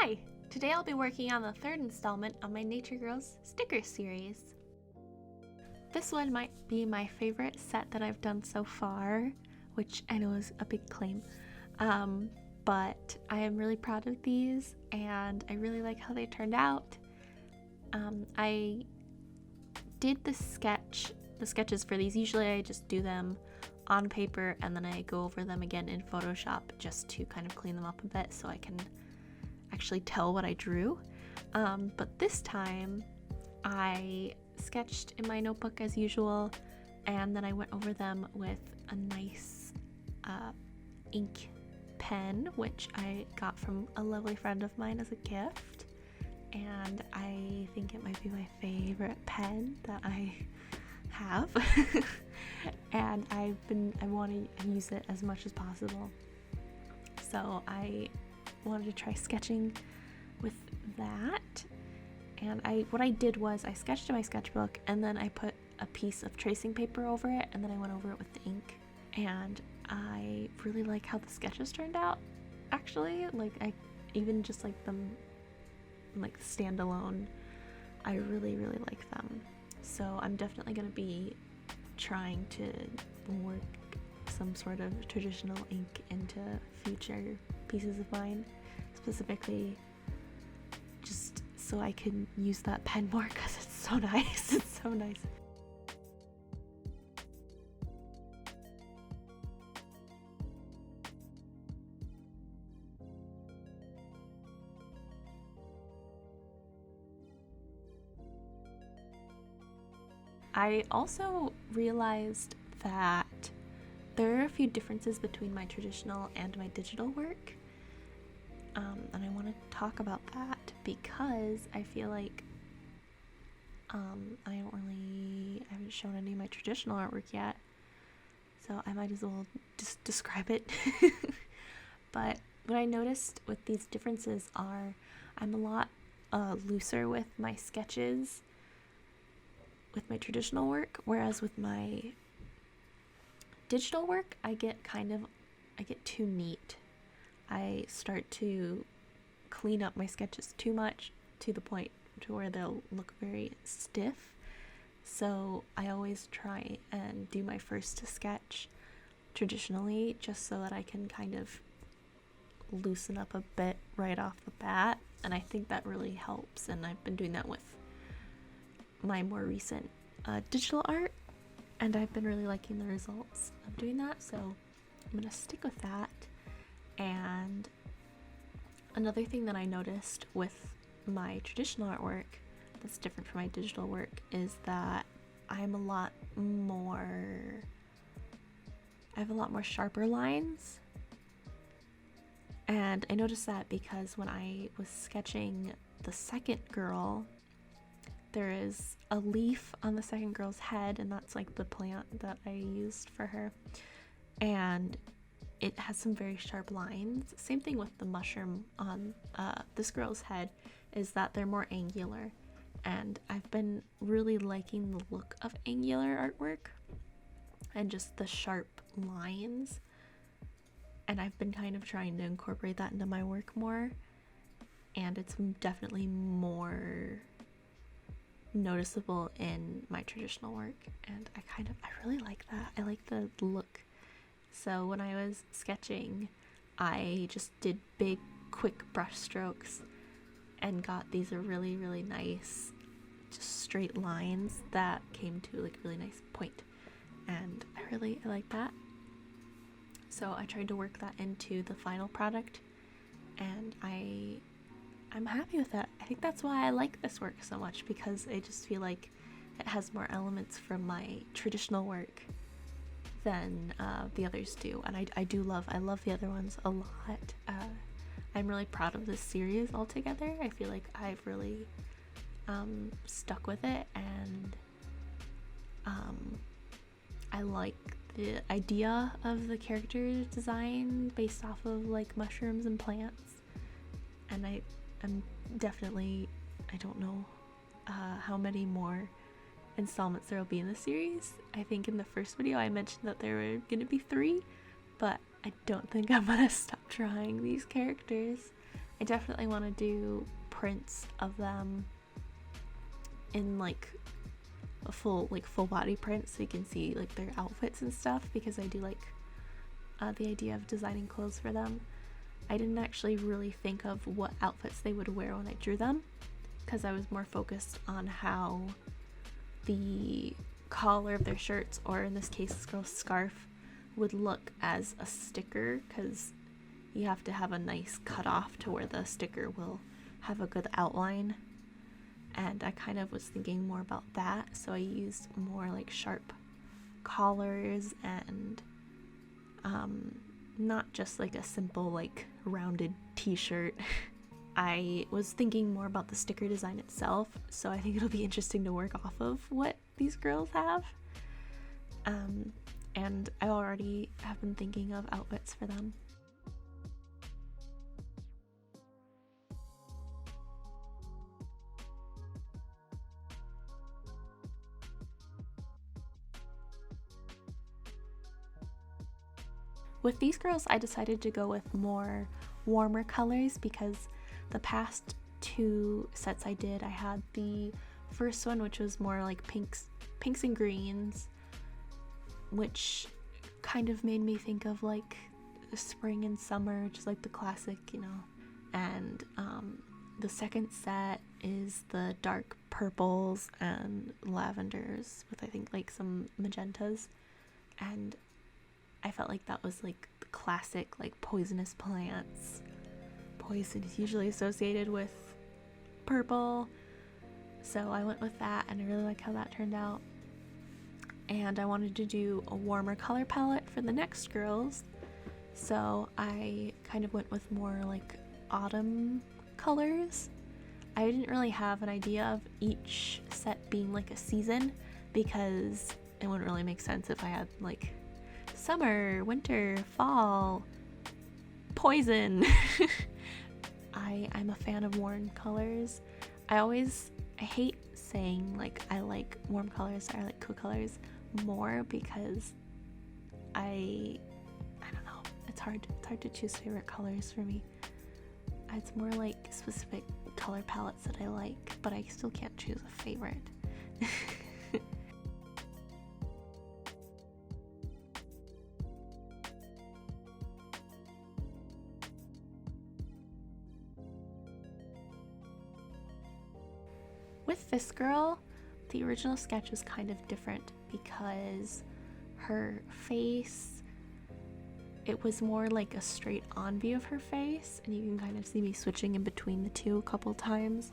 Hi! Today I'll be working on the third installment of my Nature Girls sticker series. This one might be my favorite set that I've done so far, which I know is a big claim, but I am really proud of these and I really like how they turned out. I did the sketches for these. Usually I just do them on paper and then I go over them again in Photoshop just to kind of clean them up a bit so I can actually tell what I drew. But this time I sketched in my notebook as usual, and then I went over them with a nice ink pen, which I got from a lovely friend of mine as a gift, and I think it might be my favorite pen that I have. And I want to use it as much as possible, so I wanted to try sketching with that. And what I did was I sketched in my sketchbook and then I put a piece of tracing paper over it, and then I went over it with the ink, and I really like how the sketches turned out. Actually, like, I even just like them like standalone, I really like them. So I'm definitely gonna be trying to work some sort of traditional ink into future pieces of mine, specifically just so I can use that pen more because it's so nice. It's so nice. I also realized that there are a few differences between my traditional and my digital work, and I want to talk about that because I feel like I haven't shown any of my traditional artwork yet, so I might as well just describe it. But what I noticed with these differences are I'm a lot looser with my sketches with my traditional work, whereas with my digital work I get too neat. I start to clean up my sketches too much to the point to where they'll look very stiff. So I always try and do my first sketch traditionally just so that I can kind of loosen up a bit right off the bat, and I think that really helps, and I've been doing that with my more recent digital art, and I've been really liking the results of doing that, so I'm gonna stick with that. And another thing that I noticed with my traditional artwork that's different from my digital work is that I have a lot more sharper lines. And I noticed that because when I was sketching the second girl, there is a leaf on the second girl's head, and that's like the plant that I used for her, and it has some very sharp lines. Same thing with the mushroom on this girl's head, is that they're more angular, and I've been really liking the look of angular artwork and just the sharp lines, and I've been kind of trying to incorporate that into my work more, and it's definitely more noticeable in my traditional work, and I really like that. I like the look. So when I was sketching, I just did big quick brush strokes and got these really nice just straight lines that came to like a really nice point, and I like that. So I tried to work that into the final product, and I'm happy with that. I think that's why I like this work so much, because I just feel like it has more elements from my traditional work than the others do, and I love the other ones a lot. I'm really proud of this series altogether. I feel like I've really stuck with it, and I like the idea of the character design based off of like mushrooms and plants, and I'm definitely, I don't know how many more installments there will be in the series. I think in the first video I mentioned that there were going to be 3, but I don't think I'm gonna stop trying these characters. I definitely want to do prints of them in like a full body print so you can see like their outfits and stuff, because I do like the idea of designing clothes for them. I didn't actually really think of what outfits they would wear when I drew them, because I was more focused on how the collar of their shirts, or in this case this girl's scarf, would look as a sticker, because you have to have a nice cutoff to where the sticker will have a good outline. And I kind of was thinking more about that, so I used more like sharp collars and not just like a simple like rounded t-shirt. I was thinking more about the sticker design itself, so I think it'll be interesting to work off of what these girls have. And I already have been thinking of outfits for them. With these girls, I decided to go with more warmer colors, because the past two sets I did, I had the first one which was more like pinks and greens, which kind of made me think of like spring and summer, just like the classic, you know. And the second set is the dark purples and lavenders with I think like some magentas, and I felt like that was like the classic like poisonous plants. Poison is usually associated with purple, so I went with that, and I really like how that turned out. And I wanted to do a warmer color palette for the next girls, so I kind of went with more like autumn colors. I didn't really have an idea of each set being like a season, because it wouldn't really make sense if I had like summer, winter, fall, poison. I'm a fan of warm colors. I hate saying like I like warm colors or I like cool colors more, because I don't know, it's hard to choose favorite colors for me. It's more like specific color palettes that I like, but I still can't choose a favorite. With this girl, the original sketch was kind of different, because her face, it was more like a straight on view of her face, and you can kind of see me switching in between the two a couple times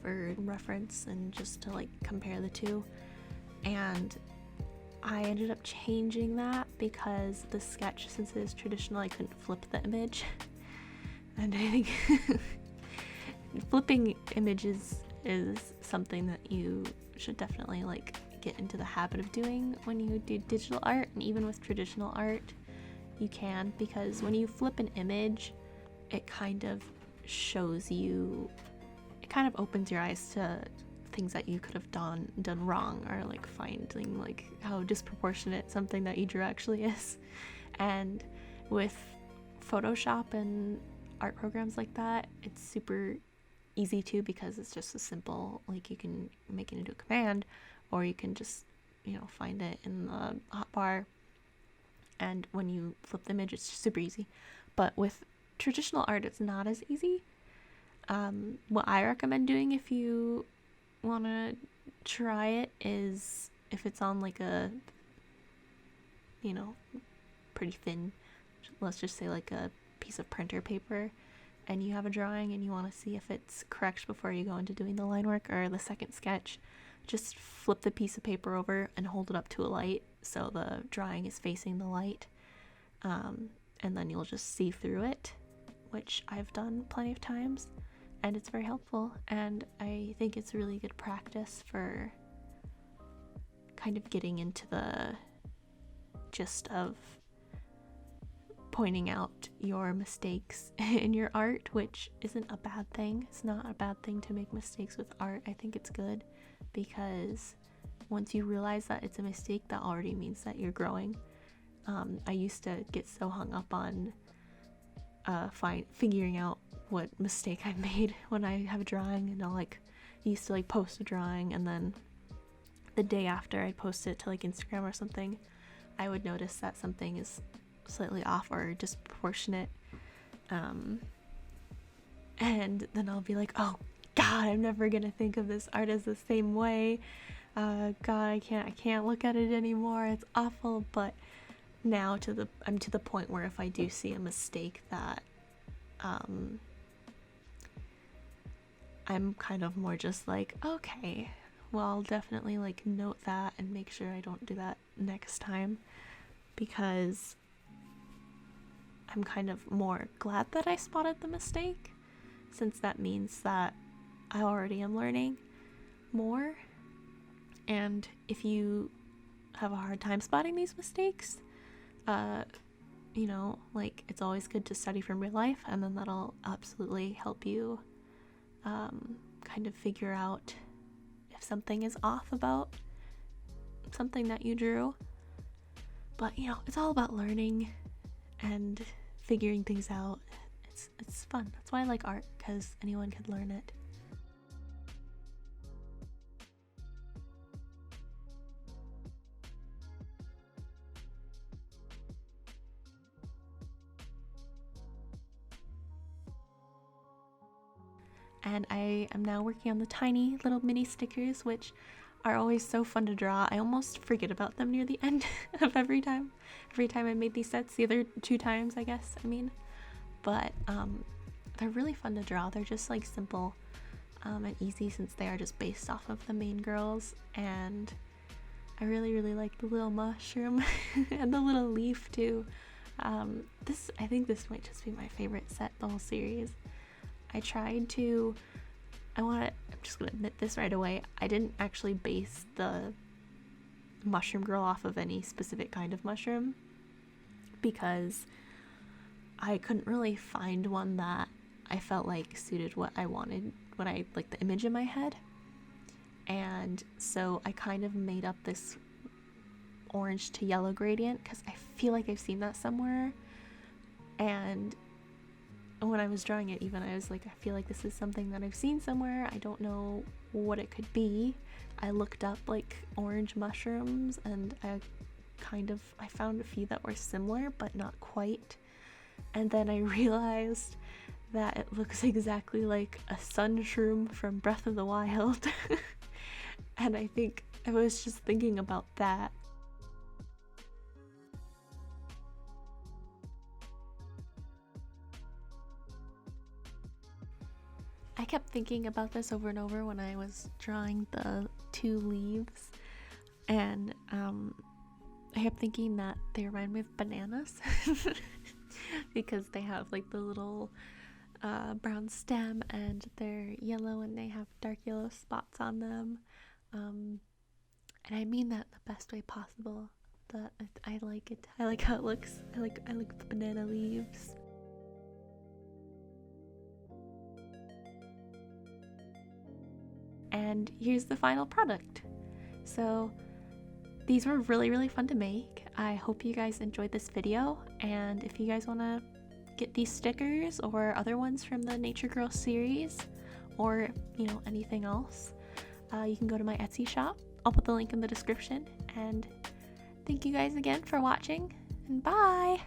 for reference and just to like compare the two. And I ended up changing that because the sketch, since it is traditional, I couldn't flip the image. And I think flipping images is something that you should definitely like get into the habit of doing when you do digital art. And even with traditional art you can, because when you flip an image, it kind of shows you, it kind of opens your eyes to things that you could have done wrong, or like finding like how disproportionate something that you drew actually is. And with Photoshop and art programs like that, it's super easy too, because it's just a simple, like you can make it into a command, or you can just, you know, find it in the hotbar, and when you flip the image, it's super easy. But with traditional art, it's not as easy. What I recommend doing if you want to try it is, if it's on like a, you know, pretty thin, let's just say like a piece of printer paper, and you have a drawing and you want to see if it's correct before you go into doing the line work or the second sketch, just flip the piece of paper over and hold it up to a light so the drawing is facing the light, and then you'll just see through it, which I've done plenty of times, and it's very helpful. And I think it's really good practice for kind of getting into the gist of pointing out your mistakes in your art, which isn't a bad thing. It's not a bad thing to make mistakes with art. I think it's good, because once you realize that it's a mistake, that already means that you're growing. I used to get so hung up on figuring out what mistake I made when I have a drawing, and I'll like used to like post a drawing, and then the day after I'd post it to like Instagram or something, I would notice that something is slightly off or disproportionate, and then I'll be like, oh god, I'm never gonna think of this artist the same way. God, I can't look at it anymore, it's awful. But now I'm to the point where if I do see a mistake that I'm kind of more just like, okay, well, I'll definitely like note that and make sure I don't do that next time, because I'm kind of more glad that I spotted the mistake, since that means that I already am learning more. And if you have a hard time spotting these mistakes, you know, like, it's always good to study from real life, and then that'll absolutely help you kind of figure out if something is off about something that you drew. But you know, it's all about learning and figuring things out. It's fun. That's why I like art, because anyone could learn it. And I am now working on the tiny little mini stickers, which are always so fun to draw. I almost forget about them near the end of every time I made these sets, the other 2 times I guess, I mean. But they're really fun to draw. They're just like simple and easy, since they are just based off of the main girls. And I really like the little mushroom and the little leaf too. I think this might just be my favorite set the whole series. I'm just gonna admit this right away, I didn't actually base the mushroom girl off of any specific kind of mushroom, because I couldn't really find one that I felt like suited what I wanted, when I like the image in my head. And so I kind of made up this orange to yellow gradient, because I feel like I've seen that somewhere. And when I was drawing it, even, I was like, I feel like this is something that I've seen somewhere. I don't know what it could be. I looked up like orange mushrooms, and I found a few that were similar but not quite. And then I realized that it looks exactly like a sun shroom from Breath of the Wild. And I think I was just thinking about that. I kept thinking about this over and over when I was drawing the 2 leaves, and I kept thinking that they remind me of bananas because they have like the little brown stem, and they're yellow, and they have dark yellow spots on them, and I mean that the best way possible. That I like it. I like how it looks. I like the banana leaves. And here's the final product. So these were really fun to make. I hope you guys enjoyed this video, and if you guys want to get these stickers or other ones from the Nature Girl series, or you know, anything else, you can go to my Etsy shop. I'll put the link in the description. And thank you guys again for watching, and bye!